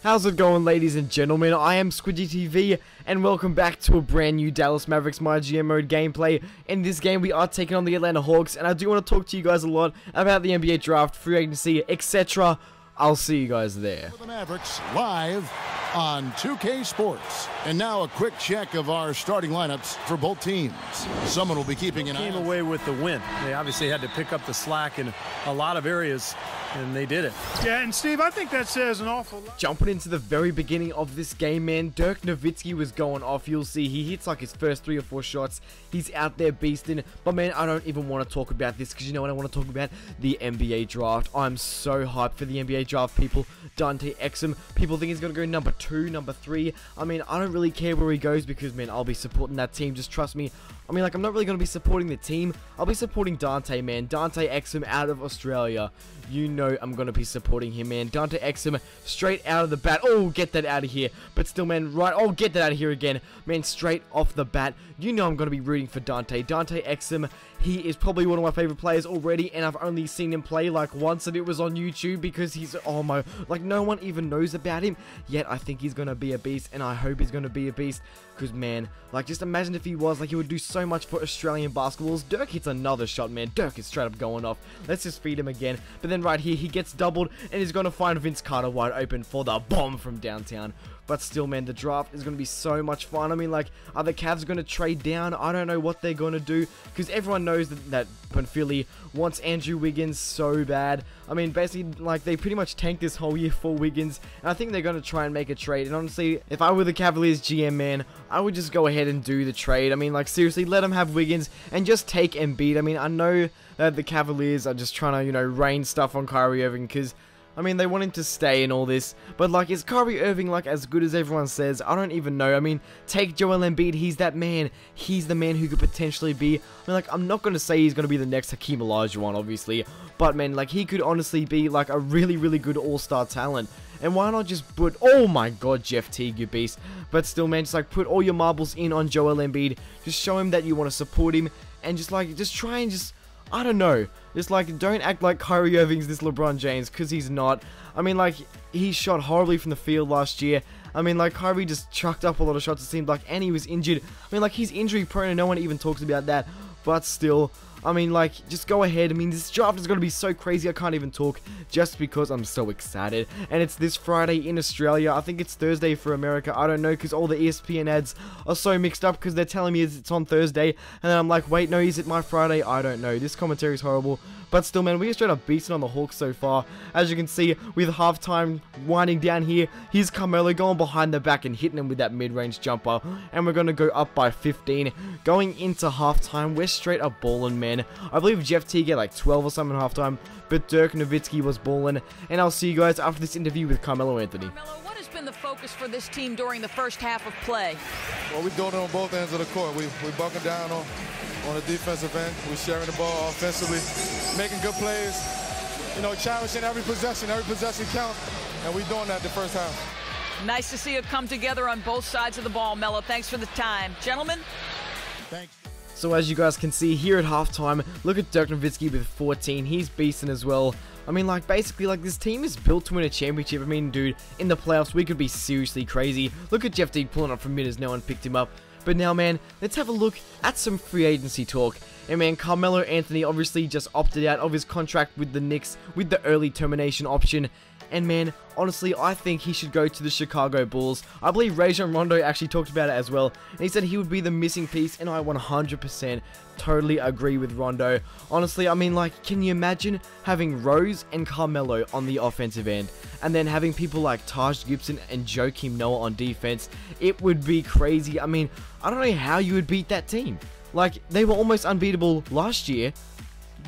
How's it going, ladies and gentlemen? I am Squidgy TV, and welcome back to a brand new Dallas Mavericks MyGM mode gameplay. In this game, we are taking on the Atlanta Hawks, and I do want to talk to you guys a lot about the NBA draft, free agency, etc. I'll see you guys there. The Mavericks live on 2K Sports. And now a quick check of our starting lineups for both teams. Someone will be keeping an eye. Came away with the win. They obviously had to pick up the slack in a lot of areas, and they did it. Yeah, and Steve, I think that says an awful lot. Jumping into the very beginning of this game, man, Dirk Nowitzki was going off. You'll see he hits like his first 3 or 4 shots. He's out there beasting. But man, I don't even want to talk about this because you know what I want to talk about? The NBA draft. I'm so hyped for the NBA draft, people. Dante Exum. People think he's going to go number 2, number 3. I mean, I don't really care where he goes because, man, I'll be supporting that team. Just trust me. I mean, like, I'm not really going to be supporting the team. I'll be supporting Dante, man. Dante Exum out of Australia. You know I'm going to be supporting him, man. Dante Exum straight out of the bat. Oh, get that out of here. But still, man, right. Oh, get that out of here again. Man, straight off the bat. You know I'm going to be rooting for Dante. Dante Exum, he is probably one of my favorite players already. And I've only seen him play like once, and it was on YouTube because he's, oh my, like no one even knows about him. Yet I think he's going to be a beast, and I hope he's going to be a beast. Because, man, like, just imagine if he was, like, he would do so much for Australian basketballs. Dirk hits another shot, man. Dirk is straight up going off. Let's just feed him again. But then right here, he gets doubled, and he's going to find Vince Carter wide open for the bomb from downtown. But still, man, the draft is going to be so much fun. I mean, like, are the Cavs going to trade down? I don't know what they're going to do, because everyone knows that Philly wants Andrew Wiggins so bad. I mean, basically, like, they pretty much tanked this whole year for Wiggins, and I think they're going to try and make a trade. And honestly, if I were the Cavaliers GM, man, I would just go ahead and do the trade. I mean, like, seriously, let them have Wiggins and just take Embiid. I mean, I know that the Cavaliers are just trying to, you know, rain stuff on Kyrie Irving, because I mean, they want him to stay and all this, but like, is Kyrie Irving like as good as everyone says? I don't even know. I mean, take Joel Embiid, he's that man. He's the man who could potentially be, I mean, like, I'm not going to say he's going to be the next Hakeem Olajuwon, obviously, but man, like, he could honestly be like a really, really good all-star talent. And why not just put, oh my god, Jeff Teague, you beast. But still, man, just like put all your marbles in on Joel Embiid. Just show him that you want to support him, and just like, just try and just, I don't know. Just like, don't act like Kyrie Irving's this LeBron James, because he's not. I mean, like, he shot horribly from the field last year. I mean, like, Kyrie just chucked up a lot of shots, it seemed like, and he was injured. I mean, like, he's injury prone and no one even talks about that. But still, I mean, like, just go ahead. I mean, this draft is going to be so crazy, I can't even talk, just because I'm so excited. And it's this Friday in Australia. I think it's Thursday for America. I don't know, because all the ESPN ads are so mixed up, because they're telling me it's on Thursday. And then I'm like, wait, no, is it my Friday? I don't know. This commentary is horrible. But still, man, we are straight up beasting on the Hawks so far. As you can see, with halftime winding down here, here's Carmelo going behind the back and hitting him with that mid-range jumper. And we're going to go up by 15. Going into halftime, we're straight up balling, man. I believe Jeff Teague get like 12 or something at halftime, but Dirk Nowitzki was balling. And I'll see you guys after this interview with Carmelo Anthony. Carmelo, what has been the focus for this team during the first half of play? Well, we're doing it on both ends of the court. We're bucking down on the defensive end. We're sharing the ball offensively, making good plays, you know, cherishing every possession count, and we're doing that the first half. Nice to see it come together on both sides of the ball, Melo. Thanks for the time. Gentlemen? Thanks. So as you guys can see here at halftime, look at Dirk Nowitzki with 14. He's beasting as well. I mean, like, basically, like, this team is built to win a championship. I mean, dude, in the playoffs, we could be seriously crazy. Look at Jeff Teague pulling up from mid as no one picked him up. But now, man, let's have a look at some free agency talk. And man, Carmelo Anthony obviously just opted out of his contract with the Knicks with the early termination option. And man, honestly, I think he should go to the Chicago Bulls. I believe Rajon Rondo actually talked about it as well, and he said he would be the missing piece, and I 100% totally agree with Rondo. Honestly, I mean, like, can you imagine having Rose and Carmelo on the offensive end, and then having people like Taj Gibson and Joakim Noah on defense? It would be crazy. I mean, I don't know how you would beat that team. Like, they were almost unbeatable last year,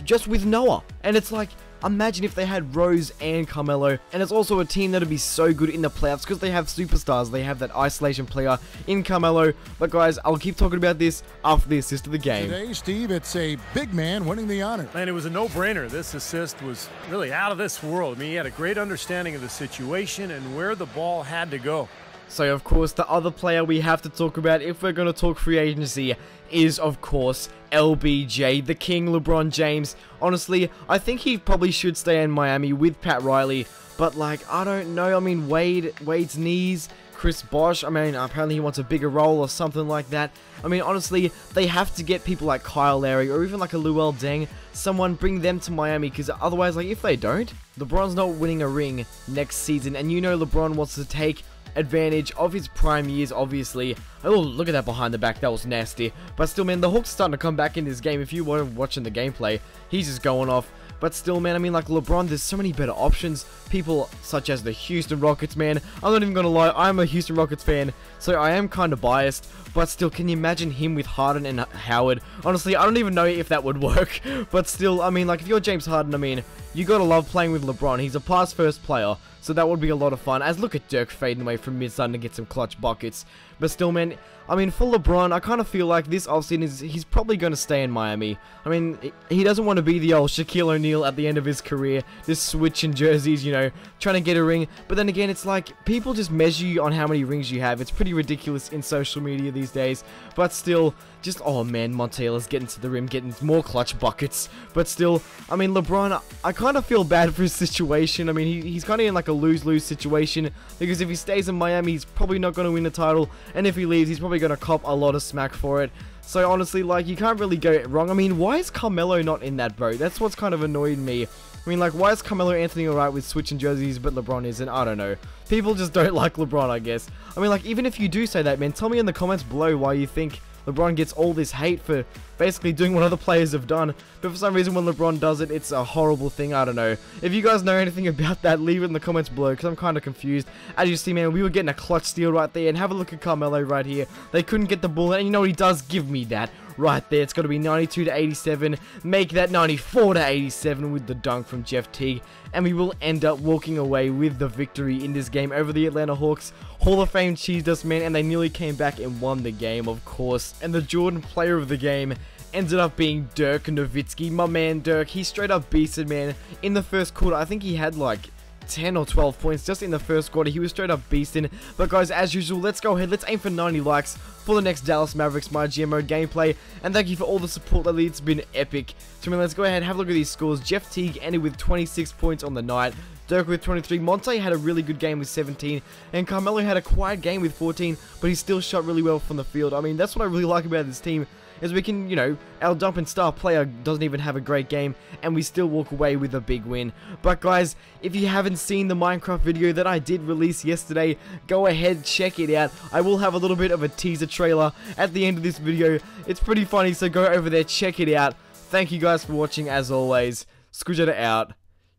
just with Noah, and it's like, imagine if they had Rose and Carmelo, and it's also a team that would be so good in the playoffs because they have superstars. They have that isolation player in Carmelo. But guys, I'll keep talking about this after the assist of the game. Today, Steve, it's a big man winning the honor. And it was a no-brainer. This assist was really out of this world. I mean, he had a great understanding of the situation and where the ball had to go. So, of course, the other player we have to talk about if we're going to talk free agency is, of course, LBJ, the King LeBron James. Honestly, I think he probably should stay in Miami with Pat Riley. But, like, I don't know. I mean, Wade's knees, Chris Bosh, I mean, apparently he wants a bigger role or something like that. I mean, honestly, they have to get people like Kyle Lowry or even like a Luol Deng, someone bring them to Miami, because otherwise, like, if they don't, LeBron's not winning a ring next season, and you know LeBron wants to take advantage of his prime years, obviously. Oh, look at that behind the back, that was nasty. But still, man, the Hawks are starting to come back in this game. If you weren't watching the gameplay, he's just going off. But still, man, I mean, like, LeBron, there's so many better options. People such as the Houston Rockets, man. I'm not even gonna lie, I'm a Houston Rockets fan, so I am kind of biased. But still, can you imagine him with Harden and Howard? Honestly, I don't even know if that would work. But still, I mean, like, if you're James Harden, I mean, you gotta love playing with LeBron. He's a pass-first player, so that would be a lot of fun. As look at Dirk fading away from mid-sun to get some clutch buckets. But still, man, I mean, for LeBron, I kind of feel like this offseason he's probably going to stay in Miami. I mean, he doesn't want to be the old Shaquille O'Neal at the end of his career, just switching jerseys, you know, trying to get a ring. But then again, it's like, people just measure you on how many rings you have. It's pretty ridiculous in social media these days. But still, just, oh man, Montea's getting to the rim, getting more clutch buckets. But still, I mean, LeBron, I kind of feel bad for his situation. I mean, he's kind of in like a lose-lose situation, because if he stays in Miami, he's probably not going to win the title. And if he leaves, he's probably going to cop a lot of smack for it. So honestly, like, you can't really go wrong. I mean, why is Carmelo not in that boat? That's what's kind of annoyed me. I mean, like, why is Carmelo Anthony alright with switching jerseys, but LeBron isn't? I don't know. People just don't like LeBron, I guess. I mean, like, even if you do say that, man, tell me in the comments below why you think LeBron gets all this hate for basically doing what other players have done. But for some reason, when LeBron does it, it's a horrible thing. I don't know. If you guys know anything about that, leave it in the comments below, because I'm kind of confused. As you see, man, we were getting a clutch steal right there. And have a look at Carmelo right here. They couldn't get the ball. And you know what he does? Give me that right there. It's got to be 92 to 87. Make that 94 to 87 with the dunk from Jeff Teague. And we will end up walking away with the victory in this game over the Atlanta Hawks. Hall of Fame cheesed us, man, and they nearly came back and won the game, of course. And the Jordan player of the game ended up being Dirk Nowitzki. My man Dirk, he straight up beasted, man. In the first quarter, I think he had like 10 or 12 points just in the first quarter. He was straight up beasting. But guys, as usual, let's go ahead. Let's aim for 90 likes for the next Dallas Mavericks MyGM mode gameplay. And thank you for all the support lately. It's been epic. So, man, let's go ahead and have a look at these scores. Jeff Teague ended with 26 points on the night. Dirk with 23. Monte had a really good game with 17. And Carmelo had a quiet game with 14. But he still shot really well from the field. I mean, that's what I really like about this team. Is we can, you know, our dump and star player doesn't even have a great game, and we still walk away with a big win. But guys, if you haven't seen the Minecraft video that I did release yesterday, go ahead, check it out. I will have a little bit of a teaser trailer at the end of this video. It's pretty funny, so go over there, check it out. Thank you guys for watching, as always. Screwjetta out.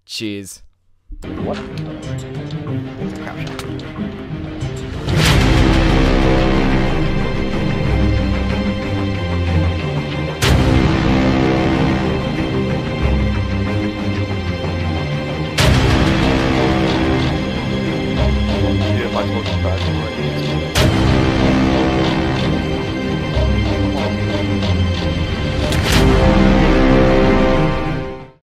Cheers. What? Yeah, my coach is bad.